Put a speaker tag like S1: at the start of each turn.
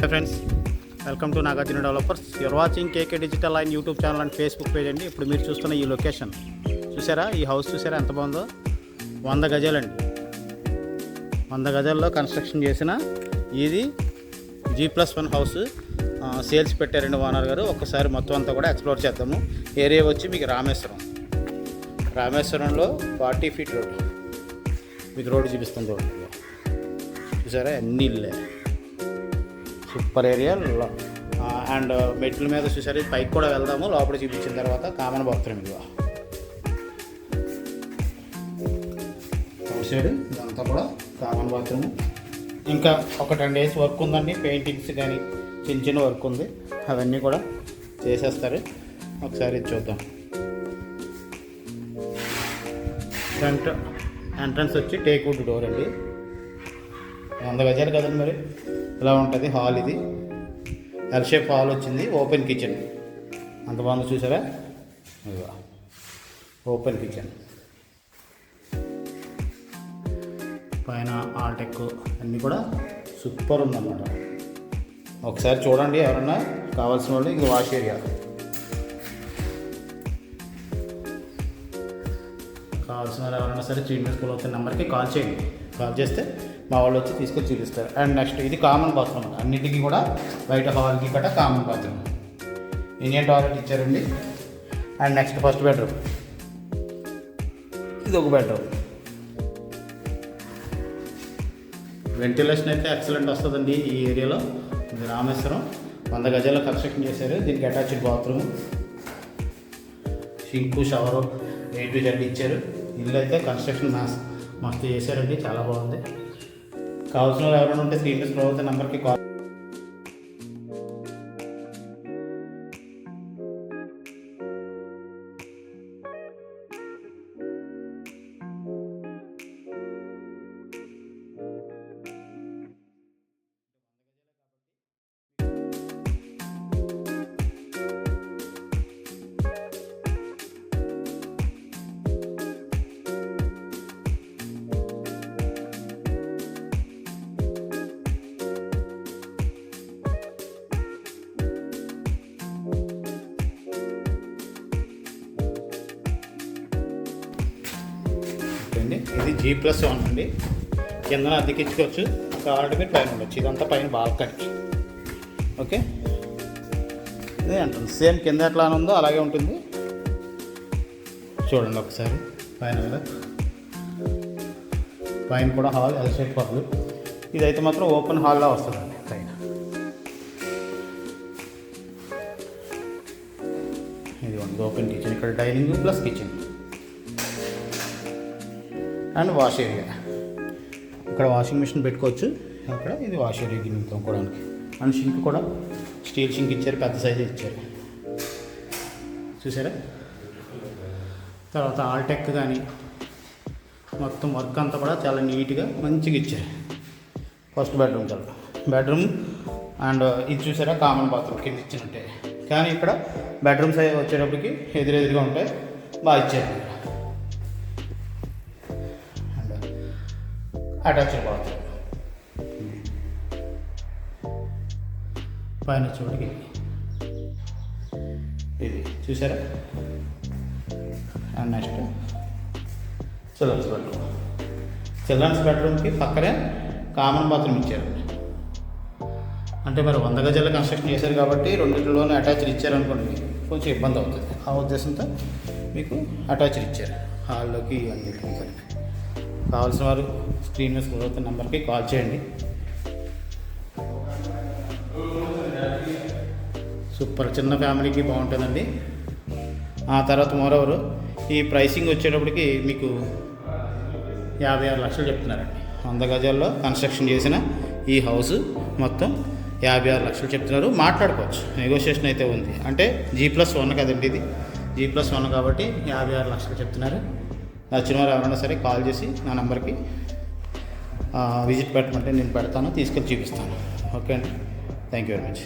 S1: Hi friends, welcome to Nagarjuna developers. You are watching KK digital line YouTube channel and Facebook page అండి. ఇప్పుడు మీరు చూస్తున్న ఈ లొకేషన్ చూసారా, ఈ హౌస్ చూసారా ఎంత బాగుందో. 100 గజాలండి. 100 గజాల్లో కన్స్ట్రక్షన్ చేసిన ఇది G+1 హౌస్. సేల్స్ పెట్టారండి ఓనర్ గారు. ఒక్కసారి మొత్తం అంతా కూడా ఎక్స్ప్లోర్ చేద్దాము. ఏరియా వచ్చి మీకు రామేశ్వరంలో 40 ఫీట్ రోడ్, మీకు రోడ్డు చూపిస్తాను చూడండి. చూసారా అన్ని ఇల్లే, సూపర్ ఏరియా. అండ్ మెట్ల మీద చూసారు, పైకి కూడా వెళ్దాము. లోపల చూపించిన తర్వాత కామన్ బాత్రూమ్ ఇది అవుట్ సైడ్, ఇదంతా కూడా కామన్ బాత్రూమ్. ఇంకా ఒక 10 days వర్క్ ఉందండి. పెయింటింగ్స్ కానీ చిన్న చిన్న వర్క్ ఉంది, అవన్నీ కూడా చేసేస్తారు. ఒకసారి చూద్దాం. ఫ్రంట్ ఎంట్రన్స్ వచ్చి టేక్ వుడ్ డోర్ అండి. 100 గజాలు కదండి, మరి ఇలా ఉంటుంది హాల్. ఇది ఎల్ షేప్ హాల్ వచ్చింది. ఓపెన్ కిచెన్ అంత బాగుంది చూసారా. ఓపెన్ కిచెన్, పైన ఆల్టెక్ అన్నీ కూడా సూపర్ ఉందన్నమాట. ఒకసారి చూడండి, ఎవరన్నా కావాల్సిన వాళ్ళు. ఇది వాష్ ఏరియా. కావాల్సిన వాళ్ళు ఎవరైనా సరే ట్రీట్మెంట్ స్కూల్ వచ్చిన నెంబర్కి కాల్ చేయండి. కాల్ చేస్తే మా వాళ్ళు వచ్చి తీసుకొని చూపిస్తారు. అండ్ నెక్స్ట్ ఇది కామన్ బాత్రూమ్. అన్నిటికీ కూడా బయట హాల్కి గట్రా కామన్ బాత్రూమ్. ఇండియన్ టాయిలెట్ ఇచ్చారండి. And next first bedroom. ఇది ఒక బెడ్రూమ్. వెంటిలేషన్ అయితే ఎక్సలెంట్ వస్తుందండి ఈ ఏరియాలో. ఇది రామేశ్వరం 100 గజాల్లో కన్స్ట్రక్షన్ చేశారు. దీనికి attached bathroom, sink, shower A to Z ఇచ్చారు. ఇల్లు అయితే కన్స్ట్రక్షన్ మస్తు చేశారండి, చాలా బాగుంది. కావాల్సిన వాళ్ళు ఎవరైనా ఉంటే స్క్రీన్ మీద స్క్రోల్ అవుతున్న నెంబర్కి కాల్. ఇది G+1 అండి. కింద అద్దెకిచ్చుకోవచ్చు, కావాలంటే మీరు పైన ఉండొచ్చు. ఇదంతా పైన బాల్కనీ. ఓకే, ఇదే అంటుంది. సేమ్ కింద ఎట్లా ఉందో అలాగే ఉంటుంది. చూడండి ఒకసారి పైన కదా, పైన కూడా హాల్ ఎల్ షేప్ హాల్. ఇదైతే మాత్రం ఓపెన్ హాల్లో వస్తుందండి పైన. ఇది ఓపెన్ కిచెన్. ఇక్కడ dining plus kitchen and wash area. ఇక్కడ వాషింగ్ మిషన్ పెట్టుకోవచ్చు. అక్కడ ఇది వాష్ ఏరియా, గిన్నె తోముకోవడానికి. అండ్ షింక్ కూడా స్టీల్ షింక్ ఇచ్చారు, పెద్ద సైజు ఇచ్చారు చూసారా. తర్వాత ఆల్టెక్ కానీ మొత్తం వర్క్ అంతా కూడా చాలా నీట్గా మంచిగా ఇచ్చారు. ఫస్ట్ బెడ్రూమ్ అండ్ ఇది చూసారా కామన్ బాత్రూమ్ కింద ఇచ్చినట్టే. కానీ ఇక్కడ బెడ్రూమ్ సైజ్ వచ్చేటప్పటికి ఎదురెదురుగా ఉంటాయి, బాగా ఇచ్చారు. అటాచ్డ్ బాత్రూమ్ పైన చూడకి ఇది చూసారా. అండ్ నెక్స్ట్ చిల్డ్రన్స్ బెడ్రూమ్కి పక్కనే కామన్ బాత్రూమ్ ఇచ్చారు. అంటే మరి 100 గజాల కన్స్ట్రక్షన్ చేశారు కాబట్టి రెండింటిలోనే అటాచ్డ్ ఇచ్చారనుకోండి, కొంచెం ఇబ్బంది అవుతుంది. ఆ ఉద్దేశంతో మీకు అటాచ్డ్ ఇచ్చారు హాల్లోకి అన్నింటికి కలిపి. కావాల్సిన వారు స్క్రీన్ మీద స్క్రోల్ అవుతున్న నెంబర్కి కాల్ చేయండి. సూపర్, చిన్న ఫ్యామిలీకి బాగుంటుందండి. ఆ తర్వాత మోరోవరు ఈ ప్రైసింగ్ వచ్చేటప్పటికి మీకు 56 లక్షలు చెప్తున్నారండి. 100 గజాల్లో కన్స్ట్రక్షన్ చేసిన ఈ హౌస్ మొత్తం 56 లక్షలు చెప్తున్నారు. మాట్లాడుకోవచ్చు, నెగోషియేషన్ అయితే ఉంది. అంటే G+1 కదండి, ఇది G+1 కాబట్టి 56 లక్షలు చెప్తున్నారు. నచ్చిన వారు ఎవరైనా సరే కాల్ చేసి నా నెంబర్కి విజిట్ పెట్టమంటే నేను పెడతాను, తీసుకెళ్ళి చూపిస్తాను. ఓకే అండి, థ్యాంక్ యూ వెరీ మచ్.